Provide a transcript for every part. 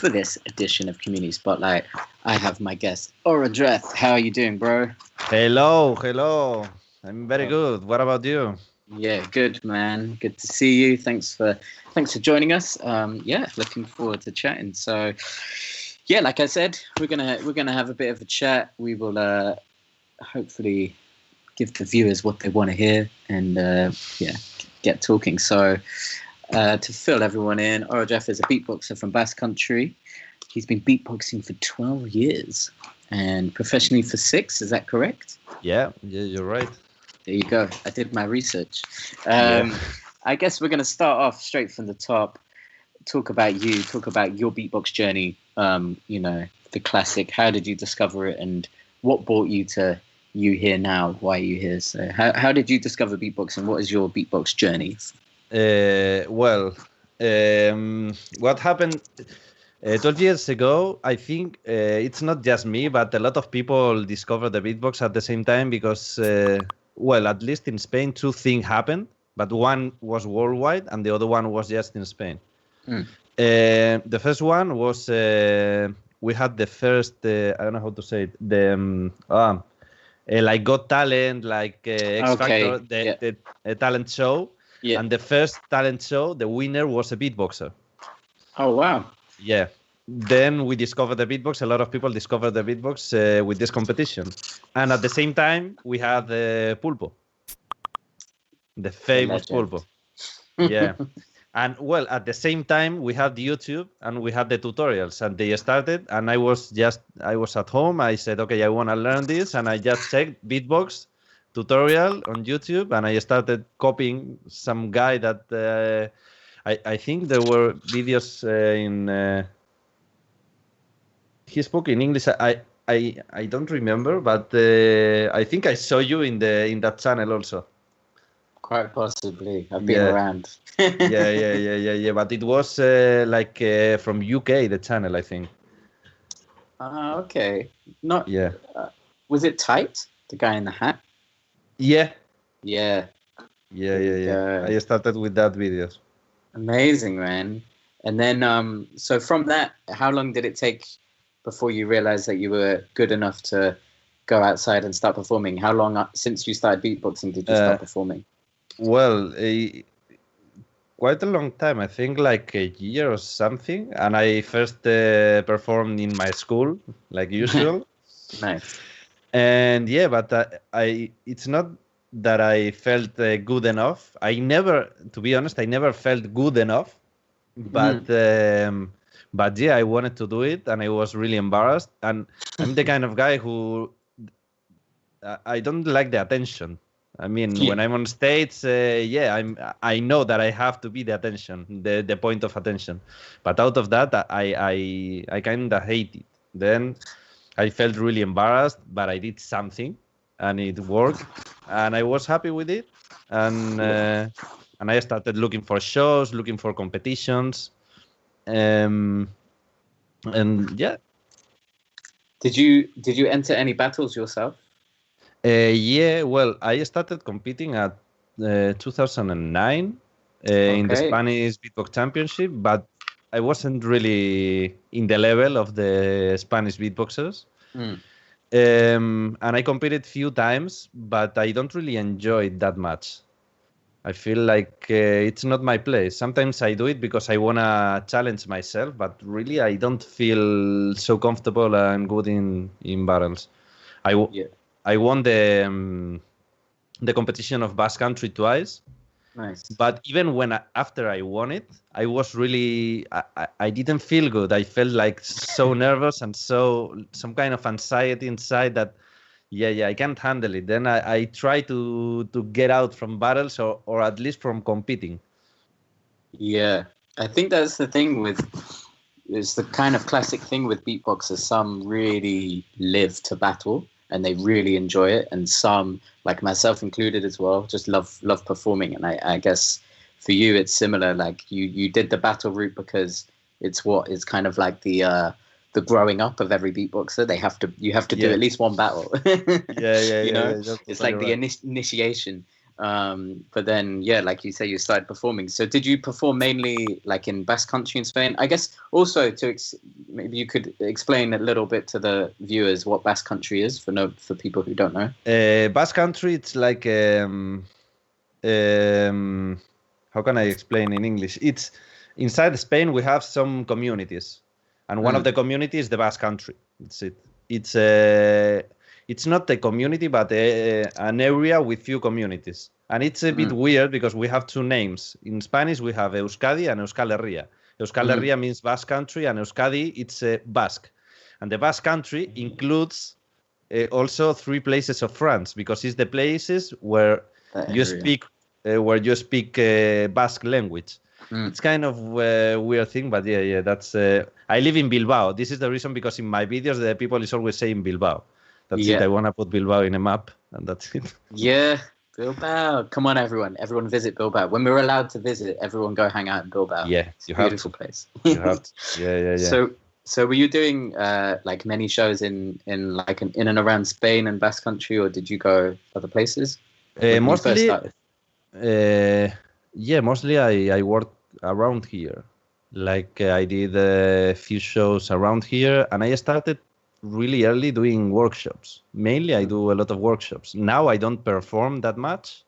For this edition of Community Spotlight, I have my guest, Orodreth. How are you doing, bro? Hello. I'm very good. What about you? Yeah, good, man. Good to see you. Thanks for joining us. Looking forward to chatting. So, yeah, like I said, we're gonna have a bit of a chat. We will hopefully give the viewers what they want to hear and get talking. So, to fill everyone in, Orodreth is a beatboxer from Basque Country. He's been beatboxing for 12 years and professionally for 6. Is that correct? Yeah, you're right. There you go. I did my research. I guess we're going to start off straight from the top. Talk about your beatbox journey. The classic. How did you discover it, and what brought you to you here now? Why are you here? So, how did you discover beatboxing? What is your beatbox journey? What happened 12 years ago, I think it's not just me, but a lot of people discovered the beatbox at the same time because, at least in Spain, 2 things happened, but one was worldwide and the other one was just in Spain. The first one was we had the first, I don't know how to say it, like Got Talent, like X Factor, the talent show. Yeah. And the first talent show, the winner was a beatboxer. Oh, wow. Yeah. Then we discovered the beatbox. A lot of people discovered the beatbox with this competition. And at the same time, we had the Pulpo. The famous Pulpo. Yeah. And at the same time, we had YouTube and we had the tutorials, and they started. And I was at home. I said, okay, I want to learn this. And I just checked beatbox tutorial on YouTube, and I started copying some guy that I think there were videos in he spoke in English. I don't remember, but I think I saw you in that channel also. Quite possibly. I've been around. Yeah. But it was from UK, the channel, I think. Okay. Not. Yeah. Was it Tight, the guy in the hat? Yeah. Yeah. I started with that videos. Amazing, man. And then, so from that, how long did it take before you realized that you were good enough to go outside and start performing? How long since you started beatboxing did you start performing? Quite a long time. I think like a year or something. And I first performed in my school, like usual. Nice. And but it's not that I felt good enough. To be honest, I never felt good enough. But I wanted to do it, and I was really embarrassed. And I'm the kind of guy who I don't like the attention. I mean, when I'm on stage, I know that I have to be the attention, the point of attention. But out of that, I kind of hate it. Then I felt really embarrassed, but I did something, and it worked, and I was happy with it. And I started looking for shows, looking for competitions, and yeah. Did you enter any battles yourself? I started competing at 2009 in the Spanish Beatbox Championship, but I wasn't really in the level of the Spanish beatboxers. And I competed few times, but I don't really enjoy it that much. I feel like it's not my place. Sometimes I do it because I want to challenge myself, but really I don't feel so comfortable and good in battles. I won the competition of Basque Country twice. Nice. But even after I won it, I was really I didn't feel good. I felt like so nervous and some kind of anxiety inside that I can't handle it. Then I try to get out from battles or at least from competing. Yeah, I think that's the thing it's the kind of classic thing with beatboxers. Some really live to battle and they really enjoy it, and some, like myself included as well, just love performing. And I guess for you it's similar. Like you did the battle route because it's kind of like the growing up of every beatboxer. You have to do at least one battle. You know, it's like the initiation. But then, yeah, like you say, you started performing. So did you perform mainly like in Basque Country in Spain? I guess also maybe you could explain a little bit to the viewers what Basque Country is for people who don't know. Basque Country, it's like how can I explain in English? It's inside Spain. We have some communities, and one of the communities is the Basque Country. It's it. It's not a community, but an area with few communities. And it's a bit weird because we have two names. In Spanish, we have Euskadi and Euskal Herria. Euskal Herria means Basque Country, and Euskadi, it's Basque. And the Basque Country includes also 3 places of France, because it's the places where you speak Basque language. It's kind of a weird thing, but yeah, that's... I live in Bilbao. This is the reason, because in my videos, the people is always saying Bilbao. That's it. I want to put Bilbao in a map, and that's it. Yeah, Bilbao. Come on, everyone. Everyone visit Bilbao. When we're allowed to visit, everyone go hang out in Bilbao. Yeah, it's a beautiful place. You have to. Yeah. So were you doing like many shows in and around Spain and Basque Country, or did you go other places? Mostly, mostly I worked around here. Like I did a few shows around here, and I started really early doing workshops. Mainly I do a lot of workshops. Now I don't perform that much,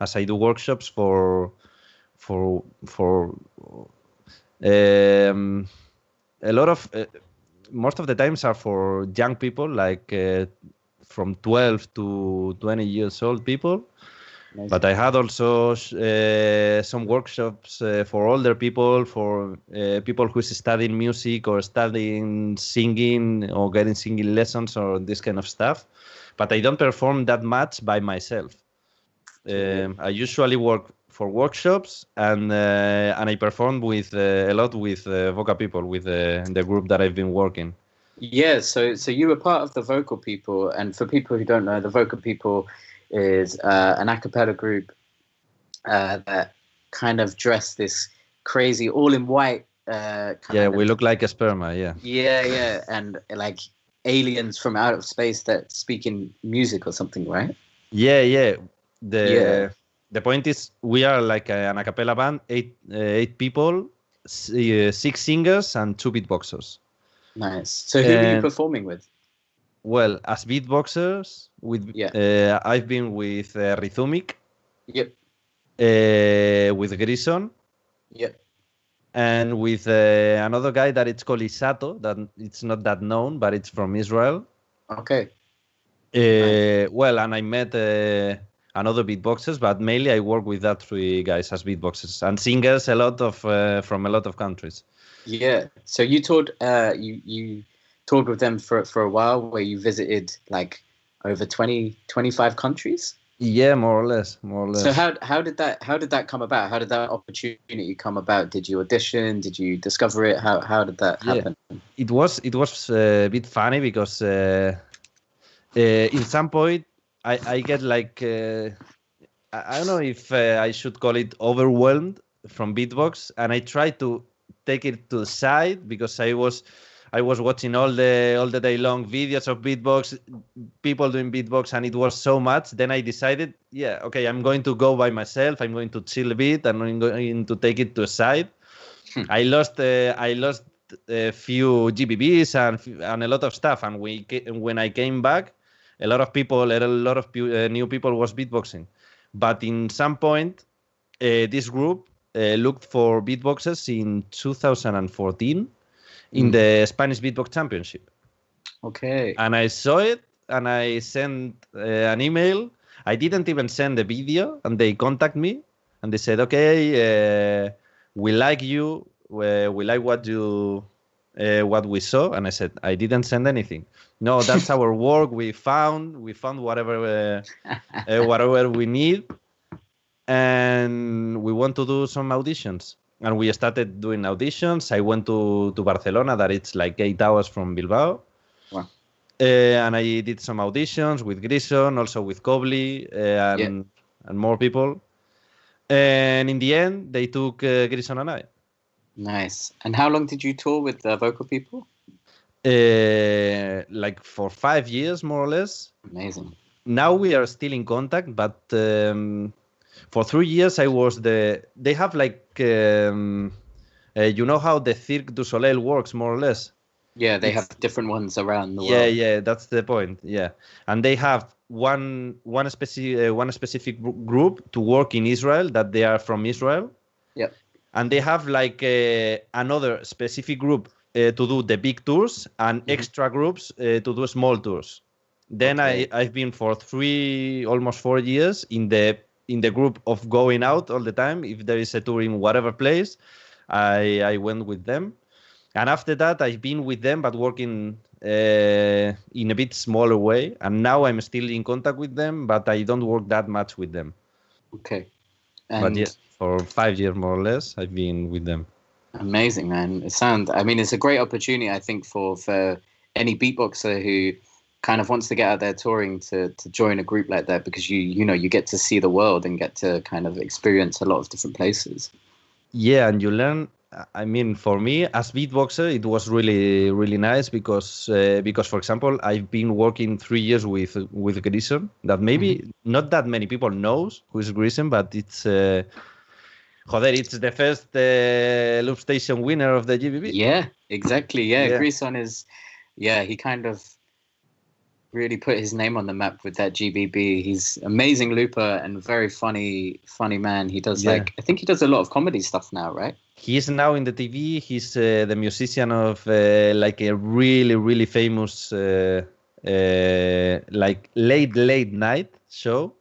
as I do workshops for a lot of most of the times are for young people, like from 12 to 20 years old people. Nice. But I had also some workshops for older people, for people who's studying music or studying singing or getting singing lessons or this kind of stuff. But I don't perform that much by myself. I usually work for workshops, and I performed with a lot with Voca People, with the group that I've been working. Yeah, so you were part of the Vocal People, and for people who don't know, the Vocal People is an a cappella group that kind of dress this crazy, all in white. We look like a sperma, yeah. Yeah, and like aliens from out of space that speak in music or something, right? Yeah. The point is, we are like an a cappella band, eight people, 6 singers and 2 beatboxers. Nice. So who are you performing with? Well, as beatboxers, I've been with Rhythmic. Yep. With Grison. Yep. And with another guy that it's called Isato, that it's not that known, but it's from Israel. Okay. Well, and I met another beatboxers, but mainly I work with that 3 guys as beatboxers and singers, a lot of from a lot of countries. Yeah. So you toured you toured with them for a while, where you visited like over 25 countries? Yeah, more or less. So how did that come about? How did that opportunity come about? Did you audition? Did you discover it? How did that happen? It was a bit funny, because in some point I get like I don't know if I should call it overwhelmed from beatbox, and I tried to take it to the side, because I was watching all the day long videos of beatbox, people doing beatbox, and it was so much. Then I decided, okay, I'm going to go by myself. I'm going to chill a bit, and I'm going to take it to a side. I lost a few GBBs and a lot of stuff. And when I came back, a lot of new people was beatboxing. But in some point, this group looked for beatboxers in 2014. In the Spanish Beatbox Championship. Okay. And I saw it, and I sent an email. I didn't even send the video, and they contacted me, and they said, okay, we like you, we like what we saw. And I said, I didn't send anything. No, that's our work. We found whatever we need, and we want to do some auditions. And we started doing auditions. I went to Barcelona, that it's like 8 hours from Bilbao. Wow. And I did some auditions with Grison, also with Kobli, and more people. And in the end, they took Grison and I. Nice. And how long did you tour with the Vocal People? Like for 5 years, more or less. Amazing. Now we are still in contact, but For 3 years, I was they have like, you know how the Cirque du Soleil works, more or less? Yeah, they have different ones around the Yeah, world. yeah, that's the point. Yeah, and they have one specific group to work in Israel, that they are from Israel. Yep. And they have like another specific group to do the big tours, and extra groups to do small tours. Then Okay. I've been for almost 4 years in the group of going out all the time. If there is a tour in whatever place, I went with them. And after that, I've been with them, but working in a bit smaller way. And now I'm still in contact with them, but I don't work that much with them. Okay. But yeah, And for 5 years more or less, I've been with them. amazing, man. I mean, it's a great opportunity, I think, for any beatboxer who kind of wants to get out there touring to join a group like that, because you get to see the world and get to kind of experience a lot of different places. Yeah, and you learn. I mean, for me as beatboxer, it was really, really nice because, for example, I've been working 3 years with Grison. That maybe not that many people knows who is Grison, but it's it's the first loop station winner of the GBB. Yeah, exactly. Yeah, Yeah. Grison is. Yeah, he kind of really put his name on the map with that GBB. He's amazing looper and very funny man. He does Yeah. I think he does a lot of comedy stuff now, right? He is now in the TV. He's the musician of like a really, really famous like late night show.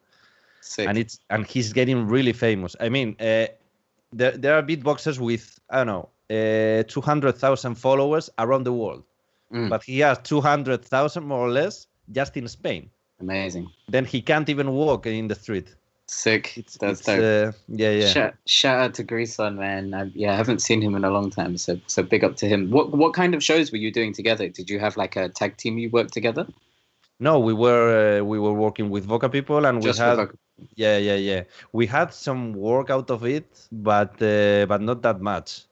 Sick. And he's getting really famous. I mean, there are beatboxers with, I don't know, 200,000 followers around the world, but he has 200,000 more or less just in Spain. Amazing. Then he can't even walk in the street. Sick. That's dope. Yeah. Shout out to Grison, man. I haven't seen him in a long time, so big up to him. What kind of shows were you doing together? Did you have like a tag team you worked together? No, we were working with Voca People, and Just we had with yeah. We had some work out of it, but not that much.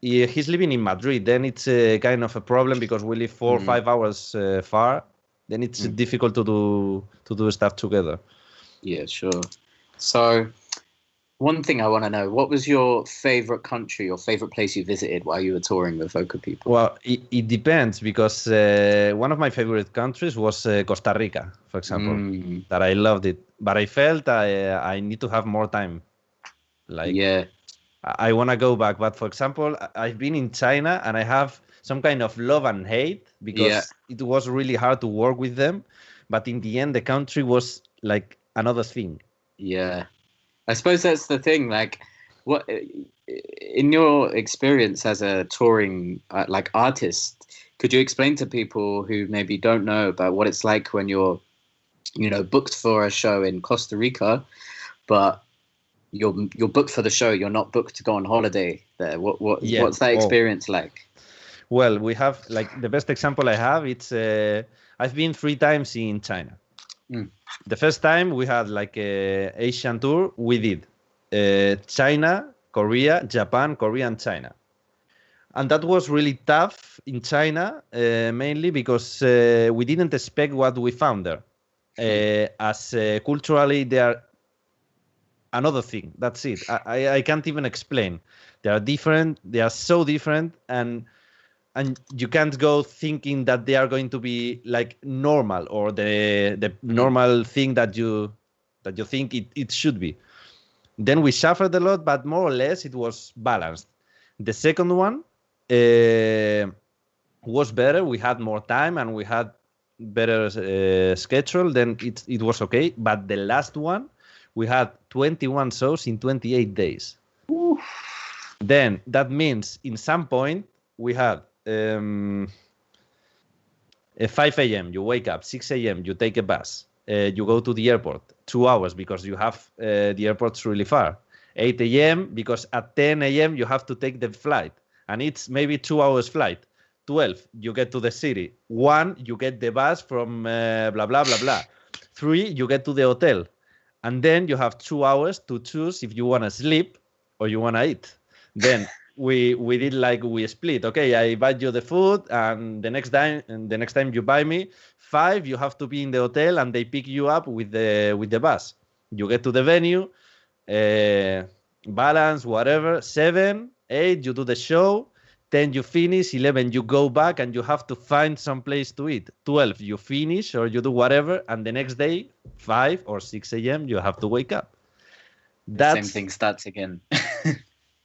He's living in Madrid. Then it's kind of a problem because we live 4 or 5 hours far. Then it's difficult to do stuff together. Yeah, sure. So, one thing I want to know: what was your favorite country or favorite place you visited while you were touring with Voca People? Well, it depends, because one of my favorite countries was Costa Rica, for example. That I loved it, but I felt I need to have more time. Like, yeah, I want to go back. But for example, I've been in China, and I have some kind of love and hate, because it was really hard to work with them. But in the end, the country was like another thing. Yeah. I suppose that's the thing. Like, what in your experience as a touring like artist, could you explain to people who maybe don't know about what it's like when you're, booked for a show in Costa Rica, but you're booked for the show, you're not booked to go on holiday there. What's that experience like? Well, we have, like, the best example I have. It's I've been 3 times in China. The first time we had like a Asian tour. We did China, Korea, Japan, Korea, and China. And that was really tough in China, mainly because we didn't expect what we found there. As culturally, they are another thing. That's it. I can't even explain. They are different. They are so different, and you can't go thinking that they are going to be like normal, or the normal thing that you think it should be. Then we suffered a lot, but more or less it was balanced. The second one was better. We had more time and we had better schedule. Then it was okay. But the last one, we had 21 shows in 28 days. Oof. Then that means in some point we had 5 a.m. you wake up, 6 a.m. you take a bus, you go to the airport, 2 hours because you have the airport's really far, 8 a.m. because at 10 a.m. you have to take the flight, and it's maybe 2 hours flight. 12 you get to the city. 1 you get the bus from blah blah blah blah. 3 you get to the hotel, and then you have 2 hours to choose if you want to sleep or you want to eat. Then we did like we split. Okay, I buy you the food, and the next time you buy me 5, you have to be in the hotel, and they pick you up with the bus. You get to the venue, balance, whatever, 7, 8, you do the show, 10 you finish, 11 you go back and you have to find some place to eat. 12 you finish or you do whatever, and the next day, 5 or 6 a.m. you have to wake up. The same thing starts again.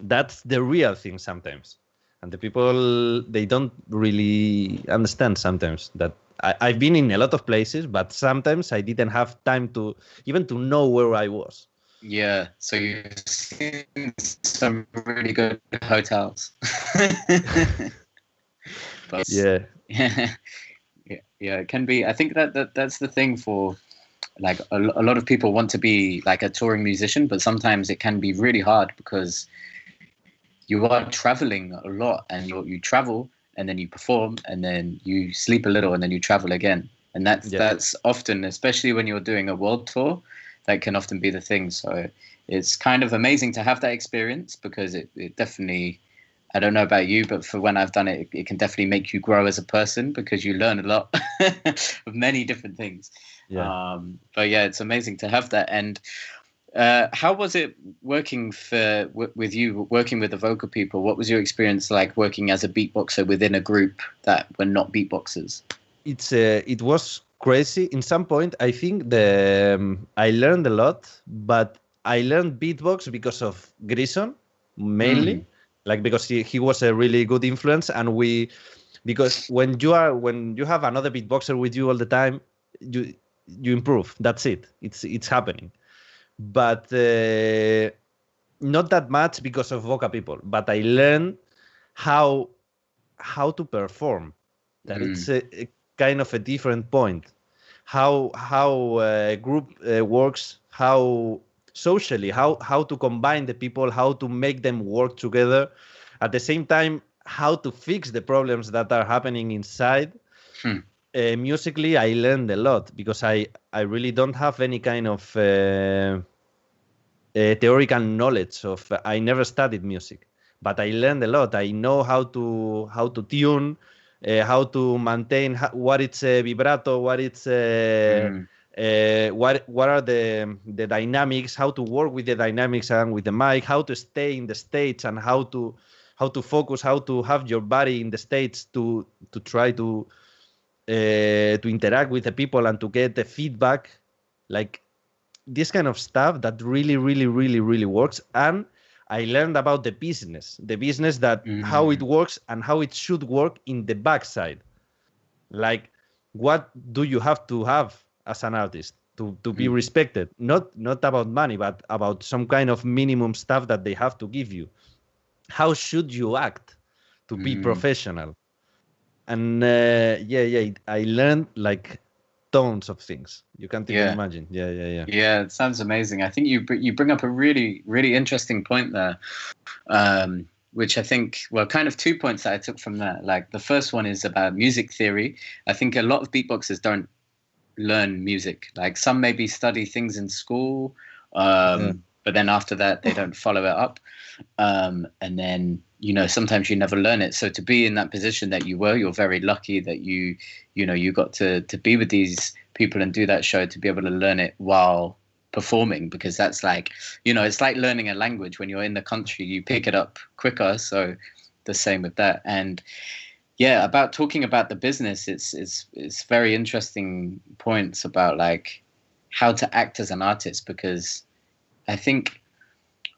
That's the real thing sometimes. And the people, they don't really understand sometimes that I've been in a lot of places, but sometimes I didn't have time to even to know where I was. Yeah, so you've seen some really good hotels. But Yeah. Yeah, it can be. I think that's the thing for like a lot of people want to be like a touring musician, but sometimes it can be really hard because you are traveling a lot, and you travel and then you perform and then you sleep a little and then you travel again. And that's often, especially when you're doing a world tour, that can often be the thing. So it's kind of amazing to have that experience because it definitely, I don't know about you, but for when I've done it, it can definitely make you grow as a person because you learn a lot of many different things. Yeah. But yeah, it's amazing to have that. And how was it working with you, working with the Voca People? What was your experience like working as a beatboxer within a group that were not beatboxers? It was crazy. In some point, I think I learned a lot, but I learned beatbox because of Grison mainly, like because he was a really good influence, and because when you have another beatboxer with you all the time, you improve. That's it. It's happening, but not that much because of Voca People. But I learned how to perform. That it's a kind of a different point. How a group works, how socially, how to combine the people, how to make them work together. At the same time, how to fix the problems that are happening inside. Musically, I learned a lot because I really don't have any kind of theoretical knowledge of. I never studied music, but I learned a lot. I know how to tune. How to maintain what it's a vibrato, what it's what are the dynamics, how to work with the dynamics and with the mic, how to stay in the stage and how to focus, how to have your body in the stage to try to interact with the people and to get the feedback, like this kind of stuff that really, really, really, really works. And I learned about the business that how it works and how it should work in the backside. Like, what do you have to have as an artist to be respected? Not about money, but about some kind of minimum stuff that they have to give you. How should you act to be professional? And I learned like tons of things. You can't even imagine. Yeah, it sounds amazing. I think you bring up a really, really interesting point there, which I think, well, kind of 2 points that I took from that. Like the first one is about music theory. I think a lot of beatboxers don't learn music. Like some maybe study things in school, but then after that they don't follow it up, and then sometimes you never learn it. So to be in that position that you're very lucky that you got to be with these people and do that show, to be able to learn it while performing, because that's like, it's like learning a language. When you're in the country, you pick it up quicker. So the same with that. And yeah, about talking about the business, it's very interesting points about like how to act as an artist, because I think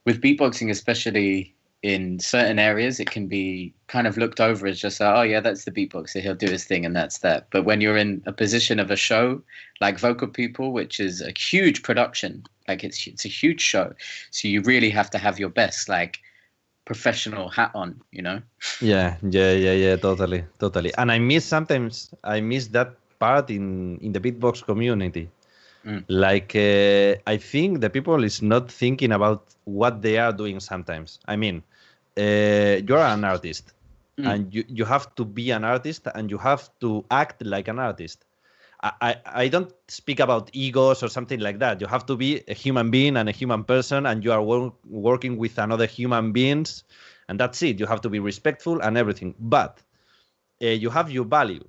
with beatboxing, especially in certain areas, it can be kind of looked over as just like, oh yeah, that's the beatboxer, he'll do his thing and that's that. But when you're in a position of a show like Voca People, which is a huge production, like it's a huge show, so you really have to have your best like professional hat on, Yeah, totally. And sometimes I miss that part in the beatbox community. Like I think the people is not thinking about what they are doing sometimes. I mean, you're an artist, and you have to be an artist, and you have to act like an artist. I don't speak about egos or something like that. You have to be a human being and a human person, and you are working with another human beings, and that's it. You have to be respectful and everything. But you have your value,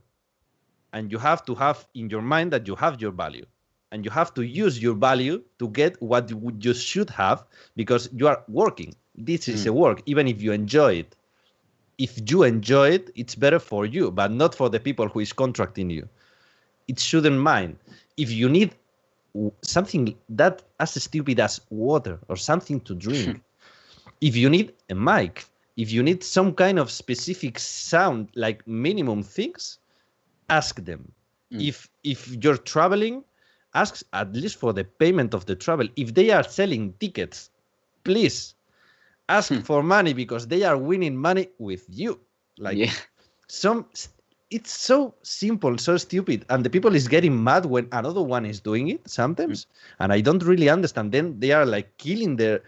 and you have to have in your mind that you have your value. and you have to use your value to get what you should have, because you are working. This is a work, even if you enjoy it. If you enjoy it, it's better for you, but not for the people who is contracting you. It shouldn't mind. If you need something that as stupid as water or something to drink, if you need a mic, if you need some kind of specific sound, like minimum things, ask them. If you're traveling, ask at least for the payment of the travel. If they are selling tickets, please ask for money, because they are winning money with you. It's so simple, so stupid, and the people is getting mad when another one is doing it sometimes, and I don't really understand. Then they are like killing their.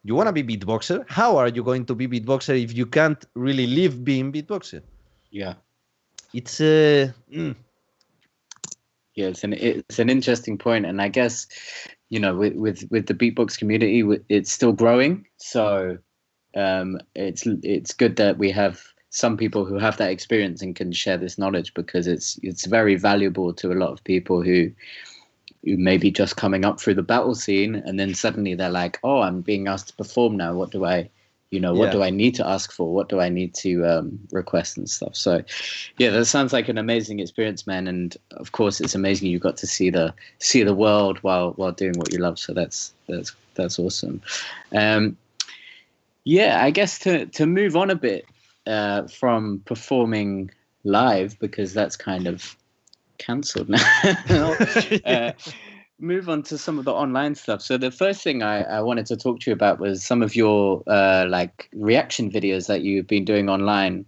You want to be beatboxer? How are you going to be beatboxer if you can't really live being beatboxer? Yeah, it's yeah, it's an interesting point, and I guess, you know, with the beatbox community, it's still growing. So it's good that we have some people who have that experience and can share this knowledge, because it's very valuable to a lot of people who may be just coming up through the battle scene, and then suddenly they're like, oh, I'm being asked to perform now. What do I need to ask for? What do I need to request and stuff? So yeah, that sounds like an amazing experience, man. And of course it's amazing you got to see the world while doing what you love. So that's awesome. Yeah, I guess to move on a bit from performing live, because that's kind of cancelled now. Move on to some of the online stuff. So the first thing I wanted to talk to you about was some of your like reaction videos that you've been doing online.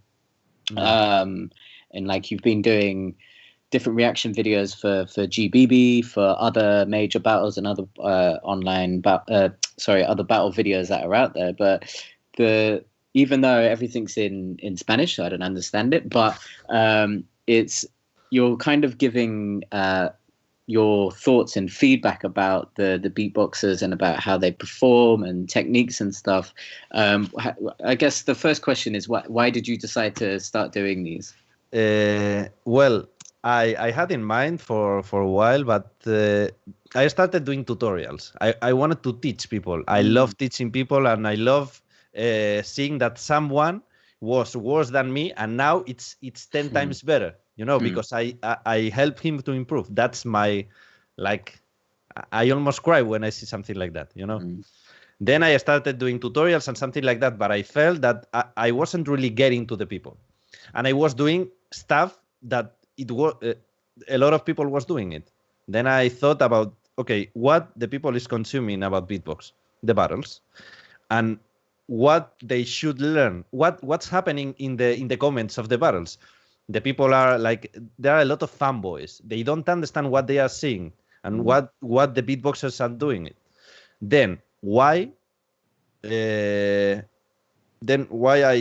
And like you've been doing different reaction videos for GBB, for other major battles and other other battle videos that are out there. But even though everything's in Spanish, so I don't understand it, but you're kind of giving your thoughts and feedback about the beatboxers and about how they perform and techniques and stuff. I guess the first question is, why did you decide to start doing these? Well, I had in mind for a while, but I started doing tutorials. I wanted to teach people. I love teaching people, and I love seeing that someone was worse than me, and now it's 10 times better, you know, because I help him to improve. That's my, like, I almost cry when I see something like that, you know. Then I started doing tutorials and something like that, but I felt that I wasn't really getting to the people, and I was doing stuff that it was a lot of people was doing it. Then I thought about, okay, what the people is consuming about beatbox, the battles, and what they should learn, what's happening in the comments of the battles. The people are like, there are a lot of fanboys. They don't understand what they are seeing and what the beatboxers are doing it. Then why I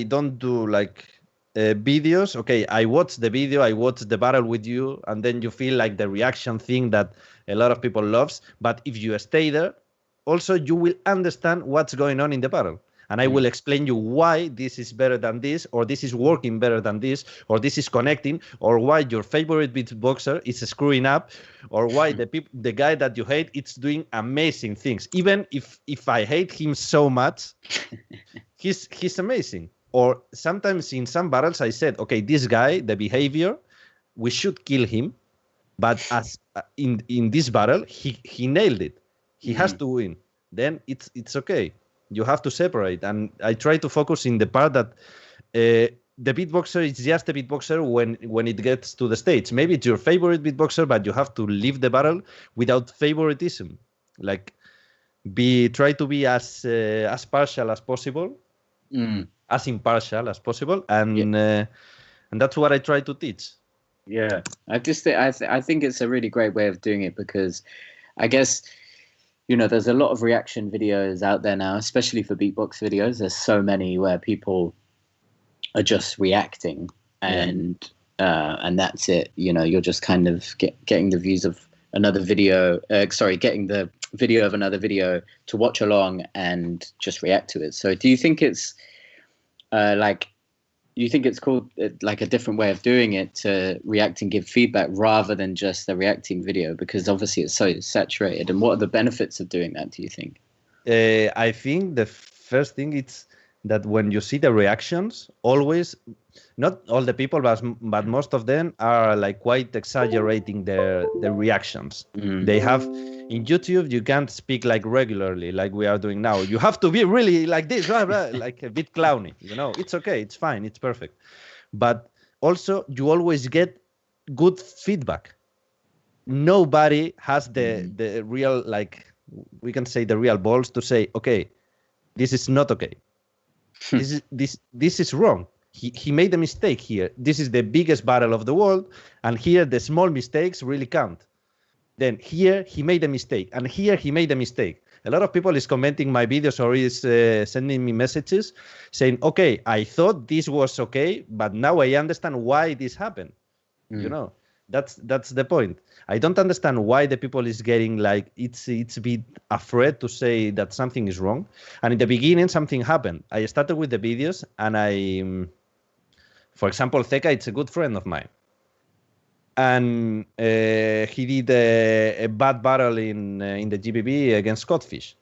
don't do like videos? Okay, I watch the video, I watch the battle with you, and then you feel like the reaction thing that a lot of people loves. But if you stay there, also you will understand what's going on in the battle. And I will explain you why this is better than this, or this is working better than this, or this is connecting, or why your favorite beatboxer is screwing up, or why the guy that you hate is doing amazing things. Even if I hate him so much, he's amazing. Or sometimes in some battles I said, okay, this guy, the behavior, we should kill him, but as in this battle, he nailed it. He has to win. Then it's okay. You have to separate, and I try to focus in the part that the beatboxer is just a beatboxer when it gets to the stage. Maybe it's your favorite beatboxer, but you have to leave the battle without favoritism. Like, try to be as partial as possible, as impartial as possible, and that's what I try to teach. Yeah, I think it's a really great way of doing it, because I guess, you know, there's a lot of reaction videos out there now, especially for beatbox videos. There's so many where people are just reacting, and that's it. You know, you're just kind of getting the views of another video. Getting the video of another video to watch along and just react to it. So, do you think it's like you think it's called like a different way of doing it to react and give feedback rather than just the reacting video? Because obviously it's so saturated. And what are the benefits of doing that, do you think? I think the first thing is that when you see the reactions, always, not all the people, but most of them are like quite exaggerating their reactions. They have, in YouTube, you can't speak like regularly, like we are doing now. You have to be really like this, blah, blah, like a bit clowny, you know. It's okay, it's fine, it's perfect. But also, you always get good feedback. Nobody has the real, like, we can say the real balls to say, okay, this is not okay. This is wrong. He made a mistake here. This is the biggest battle of the world, and here the small mistakes really count. Then here he made a mistake, and here he made a mistake. A lot of people is commenting my videos or is sending me messages saying, okay, I thought this was okay, but now I understand why this happened. You know, that's the point. I don't understand why the people is getting like, it's a bit afraid to say that something is wrong. And in the beginning, something happened. I started with the videos, and for example, Theka, it's a good friend of mine. And he did a bad battle in the GBB against Codfish.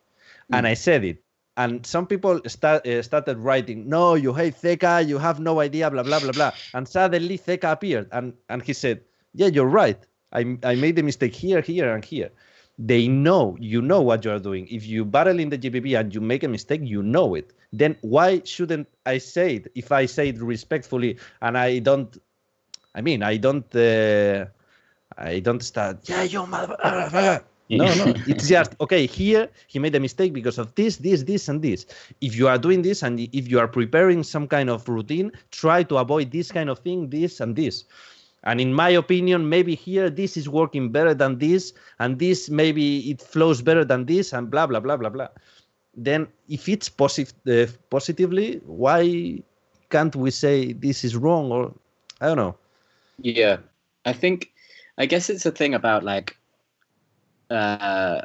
And I said it. And some people started writing, no, you hate Theka, you have no idea, blah, blah, blah, blah. And suddenly Theka appeared. And he said, yeah, you're right. I made a mistake here, here, and here. They know, you know what you are doing. If you battle in the GBB and you make a mistake, you know it. Then why shouldn't I say it? If I say it respectfully and I don't start, yeah, you mother. No, it's just, okay, here he made a mistake because of this, and this. If you are doing this and if you are preparing some kind of routine, try to avoid this kind of thing, this and this. And in my opinion, maybe here this is working better than this, and this maybe it flows better than this, and blah, blah, blah, blah, blah. Then if it's positively, why can't we say this is wrong? Or I don't know. Yeah, I guess it's a thing about like some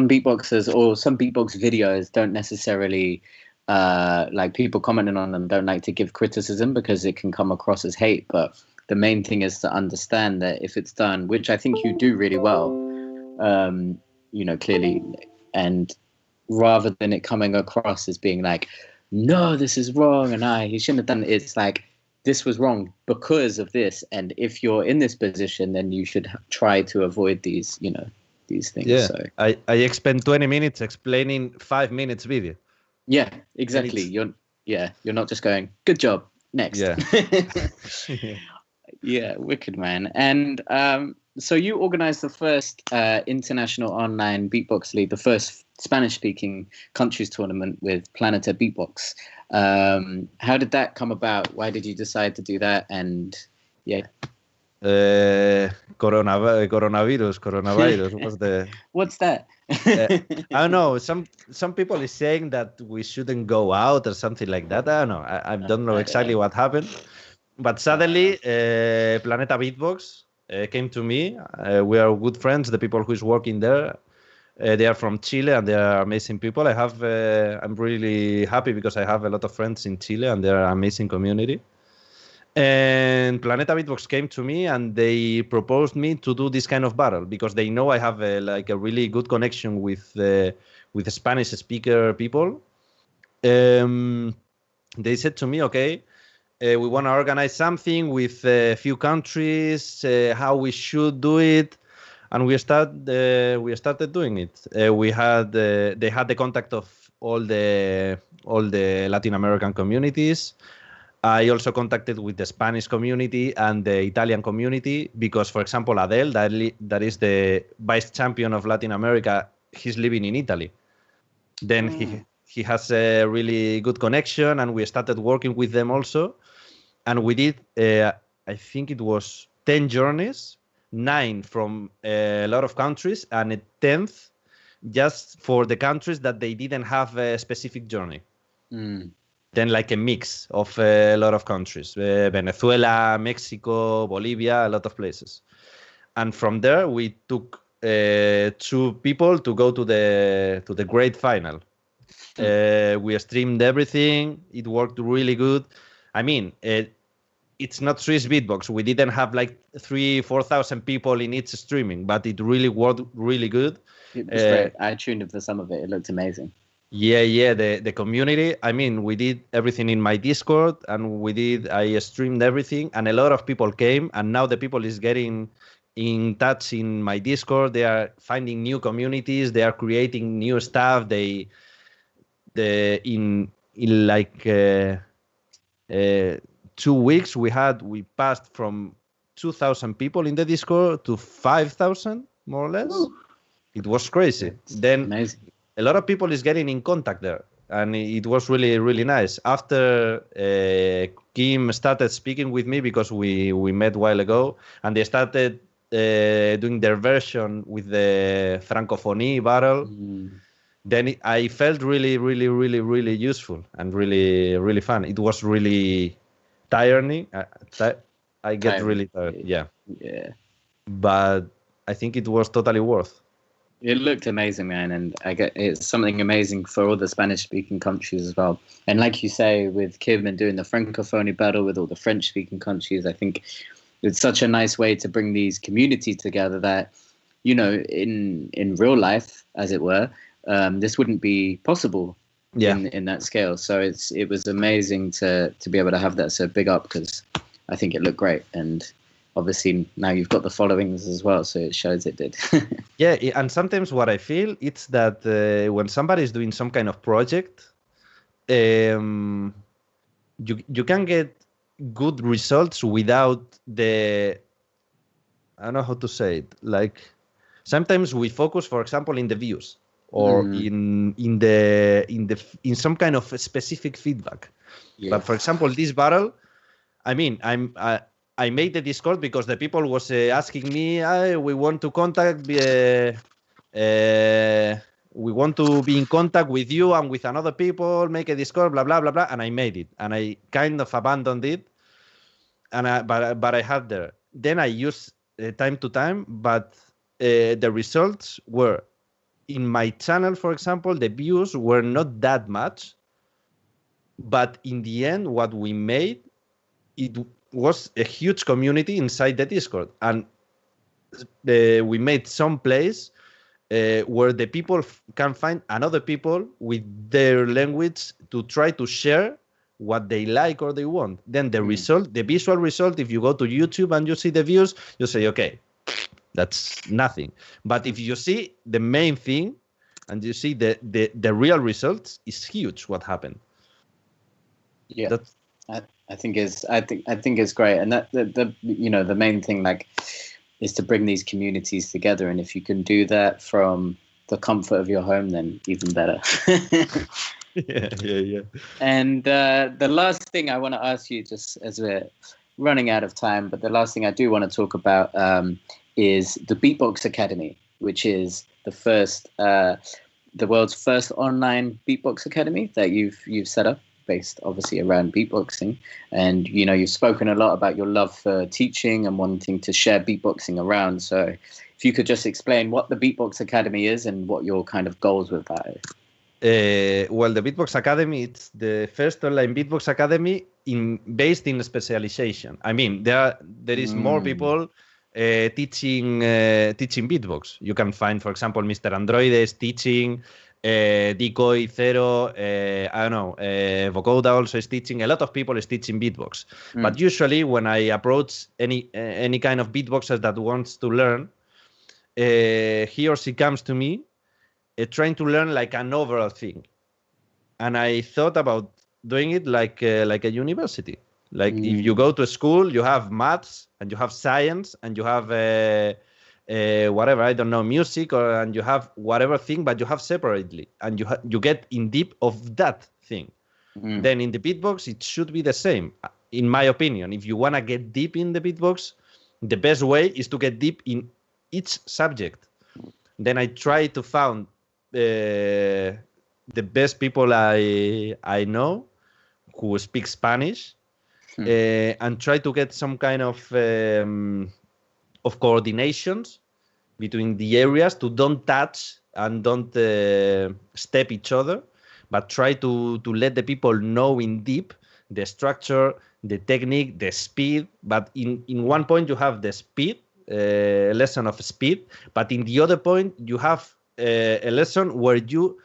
beatboxers or some beatbox videos don't necessarily like people commenting on them don't like to give criticism because it can come across as hate. But the main thing is to understand that if it's done, which I think you do really well, you know, clearly, and rather than it coming across as being like, no, this is wrong and he shouldn't have done it, it's like, this was wrong because of this, and if you're in this position, then you should try to avoid these, you know, these things. Yeah, so I spent 20 minutes explaining 5 minutes video. Yeah, exactly. You're not just going, good job, next. Yeah. Yeah, wicked, man. And so you organized the first international online beatbox league, the first Spanish-speaking countries tournament with Planeta Beatbox. How did that come about? Why did you decide to do that? And yeah. Coronavirus was the... What's that? I don't know. Some people is saying that we shouldn't go out or something like that. I don't know. I don't know exactly what happened. But suddenly, Planeta Beatbox came to me. We are good friends. The people who is working there, they are from Chile and they are amazing people. I'm really happy because I have a lot of friends in Chile and they are an amazing community. And Planeta Beatbox came to me and they proposed me to do this kind of battle because they know I have a really good connection with Spanish speaker people. They said to me, okay, we want to organize something with a few countries, how we should do it, and we started doing it. They had the contact of all the Latin American communities. I also contacted with the Spanish community and the Italian community because, for example, Adele, that is the vice champion of Latin America, he's living in Italy. Then he has a really good connection, and we started working with them also. And we did, I think it was 10 journeys, 9 from a lot of countries, and a 10th just for the countries that they didn't have a specific journey. Then like a mix of a lot of countries, Venezuela, Mexico, Bolivia, a lot of places. And from there, we took 2 people to go to the great final. We streamed everything. It worked really good. I mean, it's not Swiss Beatbox. We didn't have like 3,000-4,000 people in each streaming, but it really worked really good. It was great. I tuned in for some of it. It looked amazing. Yeah. The community. I mean, we did everything in my Discord, and I streamed everything, and a lot of people came, and now the people is getting in touch in my Discord. They are finding new communities. They are creating new stuff. In like 2 weeks we passed from 2,000 people in the Discord to 5,000 more or less. Ooh. It was crazy. Then amazing. A lot of people is getting in contact there, and it was really, really nice. After Kim started speaking with me, because we met a while ago, and they started doing their version with the Francophonie battle. Then I felt really, really, really, really useful and really, really fun. It was really tiring. I get really tired. Yeah. But I think it was totally worth. It looked amazing, man, and it's something amazing for all the Spanish-speaking countries as well. And like you say, with Kim and doing the Francophonie battle with all the French-speaking countries, I think it's such a nice way to bring these communities together that, you know, in real life, as it were, this wouldn't be possible in that scale. So it was amazing to be able to have that. So big up, because I think it looked great. And obviously now you've got the followings as well, so it shows it did. Yeah, and sometimes what I feel it's that when somebody is doing some kind of project, you can get good results without I don't know how to say it. Like sometimes we focus, for example, in the views or in some kind of specific feedback. Yeah. But for example, this battle, I mean, I made the Discord because the people was asking me, we want to contact, we want to be in contact with you and with another people, make a Discord, blah, blah, blah, blah. And I made it. And I kind of abandoned it. But I had there. Then I used time to time, but the results were, in my channel, for example, the views were not that much. But in the end, what we made, it was a huge community inside the Discord, and we made some place where the people can find another people with their language to try to share what they like or they want. Then the result, the visual result, if you go to YouTube and you see the views, you say, okay, that's nothing. But if you see the main thing and you see the real results, is huge what happened. Yeah. That's, I think it's great, and that the you know, the main thing like is to bring these communities together, and if you can do that from the comfort of your home, then even better. Yeah. And the last thing I want to ask you, just as we're running out of time, but the last thing I do want to talk about is the Beatbox Academy, which is the world's first online beatbox academy that you've set up, based obviously around beatboxing. And you know, you've spoken a lot about your love for teaching and wanting to share beatboxing around. So if you could just explain what the Beatbox Academy is and what your kind of goals with that is. Well, the Beatbox Academy, it's the first online beatbox academy based in specialization. I mean, there is more people teaching beatbox. You can find, for example, Mr. Androides teaching, Decoy, Zero, I don't know, Vocoda also is teaching. A lot of people is teaching beatbox. But usually when I approach any kind of beatboxer that wants to learn, he or she comes to me trying to learn like an overall thing. And I thought about doing it like a university. Like if you go to school, you have maths and you have science and you have whatever, I don't know, music, and you have whatever thing, but you have separately, and you get in deep of that thing. Then in the beatbox, it should be the same, in my opinion. If you want to get deep in the beatbox, the best way is to get deep in each subject. Then I try to find the best people I know who speak Spanish, and try to get some kind of coordinations between the areas to don't touch and don't step each other, but try to let the people know in deep the structure, the technique, the speed. But in one point you have the speed, lesson of speed, but in the other point you have a lesson where you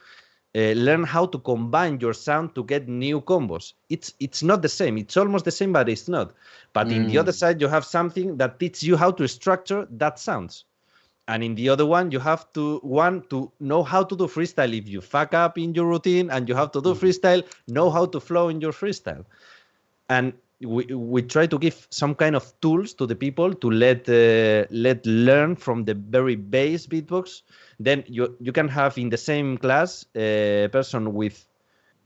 learn how to combine your sound to get new combos. It's not the same. It's almost the same, but it's not. But in the other side, you have something that teaches you how to structure that sounds. And in the other one, you have to know how to do freestyle. If you fuck up in your routine and you have to do freestyle, know how to flow in your freestyle. And we try to give some kind of tools to the people to let learn from the very base beatbox. Then you can have in the same class a person with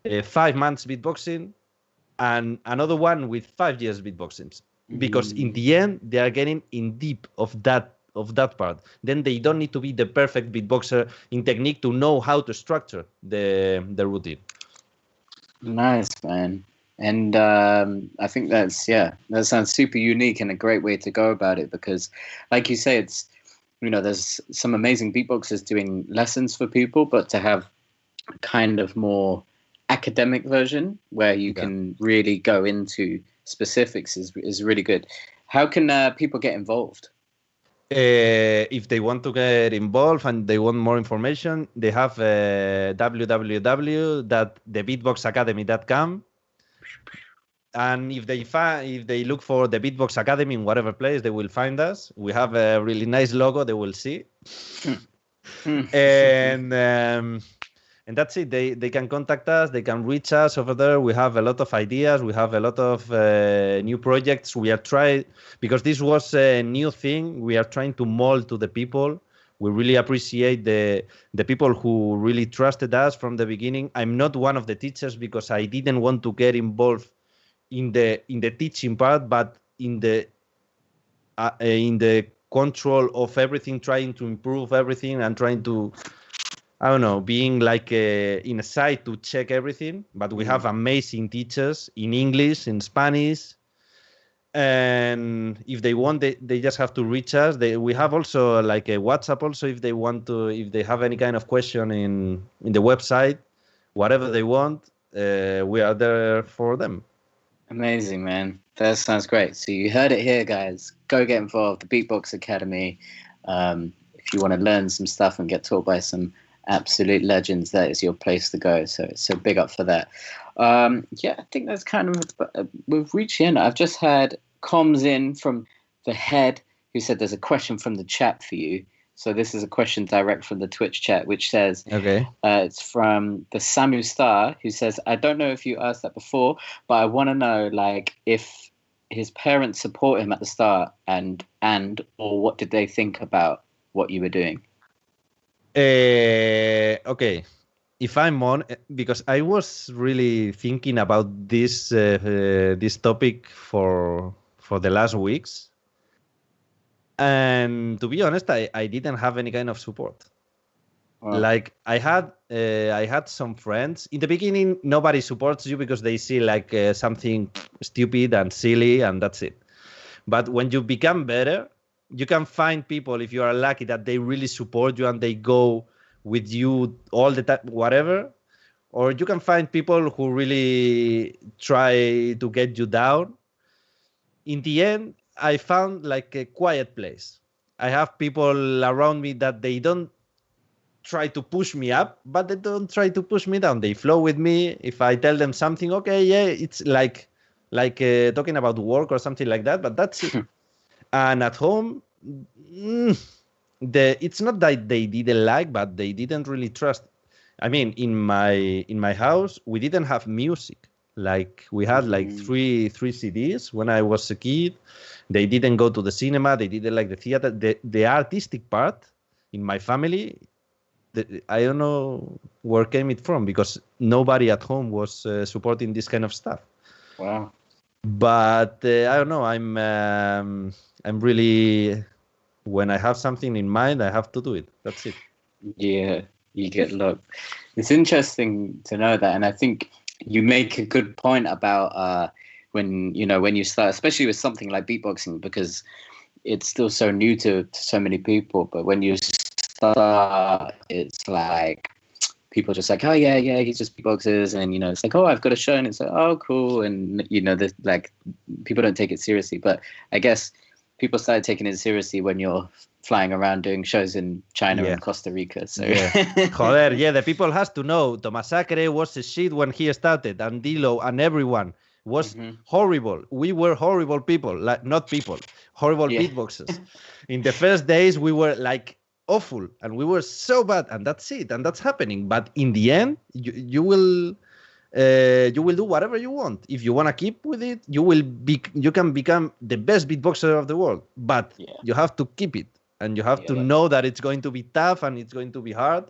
5 months beatboxing and another one with 5 years beatboxing, because in the end they are getting in deep of that part. Then they don't need to be the perfect beatboxer in technique to know how to structure the routine. Nice, man. And I think that sounds super unique and a great way to go about it, because like you say, it's, there's some amazing beatboxers doing lessons for people, but to have a kind of more academic version where you can really go into specifics is really good. How can people get involved? If they want to get involved and they want more information, they have www.thebeatboxacademy.com. And if they look for the Beatbox Academy in whatever place, they will find us. We have a really nice logo. They will see, and that's it. They can contact us. They can reach us over there. We have a lot of ideas. We have a lot of new projects. We are trying, because this was a new thing. We are trying to mold to the people. We really appreciate the people who really trusted us from the beginning. I'm not one of the teachers because I didn't want to get involved in the teaching part, but in the control of everything, trying to improve everything and trying to, I don't know, being like in a side to check everything. But we have amazing teachers in English, in Spanish, and if they want, they just have to reach us. We have also like a WhatsApp also if they want to, if they have any kind of question in the website, whatever they want, we are there for them. Amazing, man. That sounds great. So you heard it here, guys. Go get involved. The Beatbox Academy. If you want to learn some stuff and get taught by some absolute legends, that is your place to go. So big up for that. I think that's kind of, we've reached the end. I've just had comms in from the head who said there's a question from the chat for you. So this is a question direct from the Twitch chat, which says, it's from the Samu Star, who says, I don't know if you asked that before, but I want to know, like, if his parents support him at the start and or what did they think about what you were doing? Okay. If I'm on, because I was really thinking about this this topic for the last weeks. And to be honest, I didn't have any kind of support. Wow. Like I had some friends in the beginning. Nobody supports you because they see like something stupid and silly, and that's it. But when you become better, you can find people, if you are lucky, that they really support you and they go with you all the time, whatever. Or you can find people who really try to get you down. In the end, I found like a quiet place. I have people around me that they don't try to push me up, but they don't try to push me down. They flow with me. If I tell them something, okay, yeah, it's like talking about work or something like that, but that's it. And at home, it's not that they didn't like, but they didn't really trust. I mean, in my house, we didn't have music. Like we had like three CDs when I was a kid. They didn't go to the cinema. They didn't like the theater. The artistic part in my family, I don't know where came it from, because nobody at home was supporting this kind of stuff. Wow. But I don't know. I'm really, when I have something in mind, I have to do it. That's it. Yeah, you get luck. It's interesting to know that, and I think you make a good point about when you start, especially with something like beatboxing, because it's still so new to so many people. But when you start, it's like people just like, oh yeah, he's just beatboxes, and it's like, oh, I've got a show, and it's like, oh, cool, and there's like people don't take it seriously, but I guess people started taking it seriously when you're flying around doing shows in China and Costa Rica. So Joder, the people has to know Tomasacre was a shit when he started, and Dilo and everyone was horrible. We were horrible people, like not people, horrible beatboxers. In the first days, we were like awful, and we were so bad, and that's it, and that's happening. But in the end, you will do whatever you want. If you want to keep with it, you can become the best beatboxer of the world. But you have to keep it, and you have to know that it's going to be tough and it's going to be hard.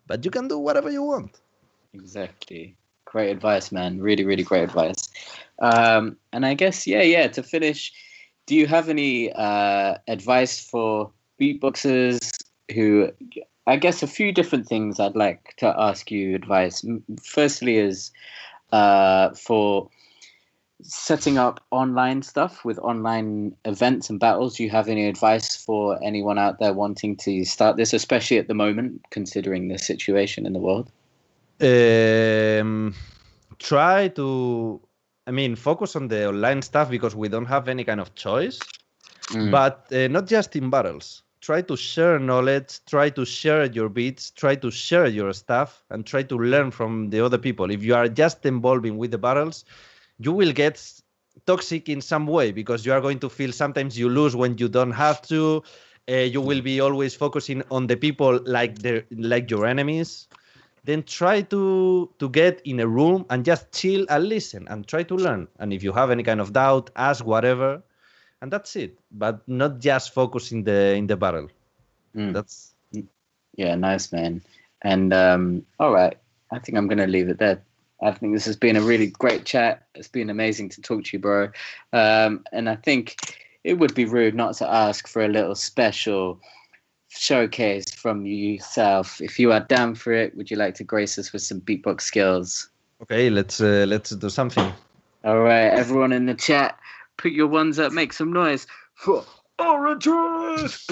But you can do whatever you want. Exactly. Great advice, man. Really, really great advice. And I guess, to finish, do you have any advice for beatboxers who, I guess a few different things I'd like to ask you advice. Firstly is for setting up online stuff with online events and battles. Do you have any advice for anyone out there wanting to start this, especially at the moment, considering the situation in the world? Try to, focus on the online stuff because we don't have any kind of choice, but not just in battles. Try to share knowledge, try to share your beats, try to share your stuff, and try to learn from the other people. If you are just involving with the battles, you will get toxic in some way because you are going to feel sometimes you lose when you don't have to. You will be always focusing on the people like your enemies. Then try to get in a room and just chill and listen and try to learn. And if you have any kind of doubt, ask whatever. And that's it, but not just focus in the battle. That's nice, man. And all right, I think I'm gonna leave it there. I think this has been a really great chat. It's been amazing to talk to you, bro. And I think it would be rude not to ask for a little special showcase from yourself. If you are down for it, would you like to grace us with some beatbox skills? Okay, let's do something. All right, everyone in the chat, put your ones up, make some noise for Orodreth!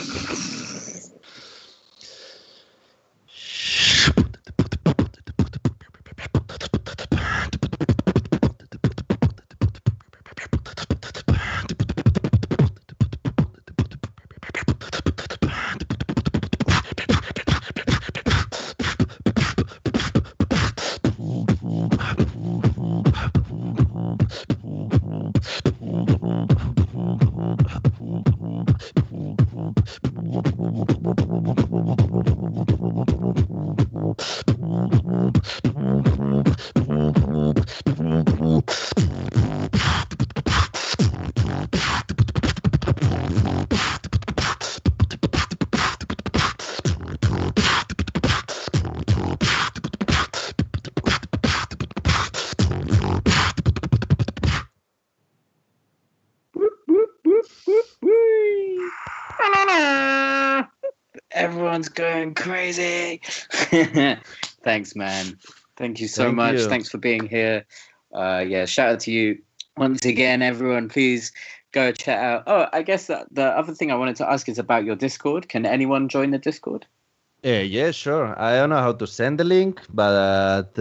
Everyone's going crazy. Thanks, man. Thank you so much. Thanks for being here. Shout out to you once again, everyone. Please go check out. Oh, I guess the other thing I wanted to ask is about your Discord. Can anyone join the Discord? Yeah, sure. I don't know how to send the link, but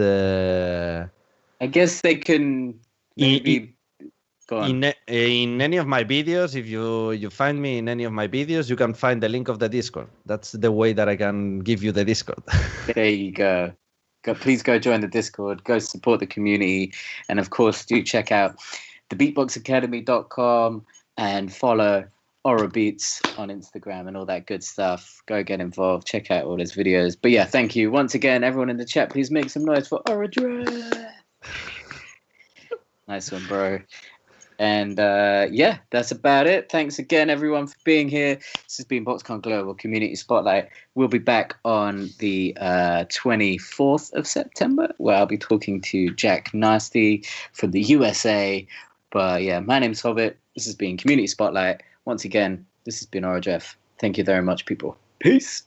I guess they can maybe. In any of my videos, if you find me in any of my videos, you can find the link of the Discord. That's the way that I can give you the Discord. There you go. Please go join the Discord. Go support the community. And of course, do check out the beatboxacademy.com and follow Beats on Instagram and all that good stuff. Go get involved. Check out all his videos. But yeah, thank you. Once again, everyone in the chat, please make some noise for Orodreth. Nice one, bro. And that's about it. Thanks again, everyone, for being here. This has been BoxCon Global Community Spotlight. We'll be back on the 24th of September, where I'll be talking to Jack Nasty from the USA. But yeah, my name's Hobbit. This has been Community Spotlight. Once again, this has been Orodreth. Thank you very much, people. Peace.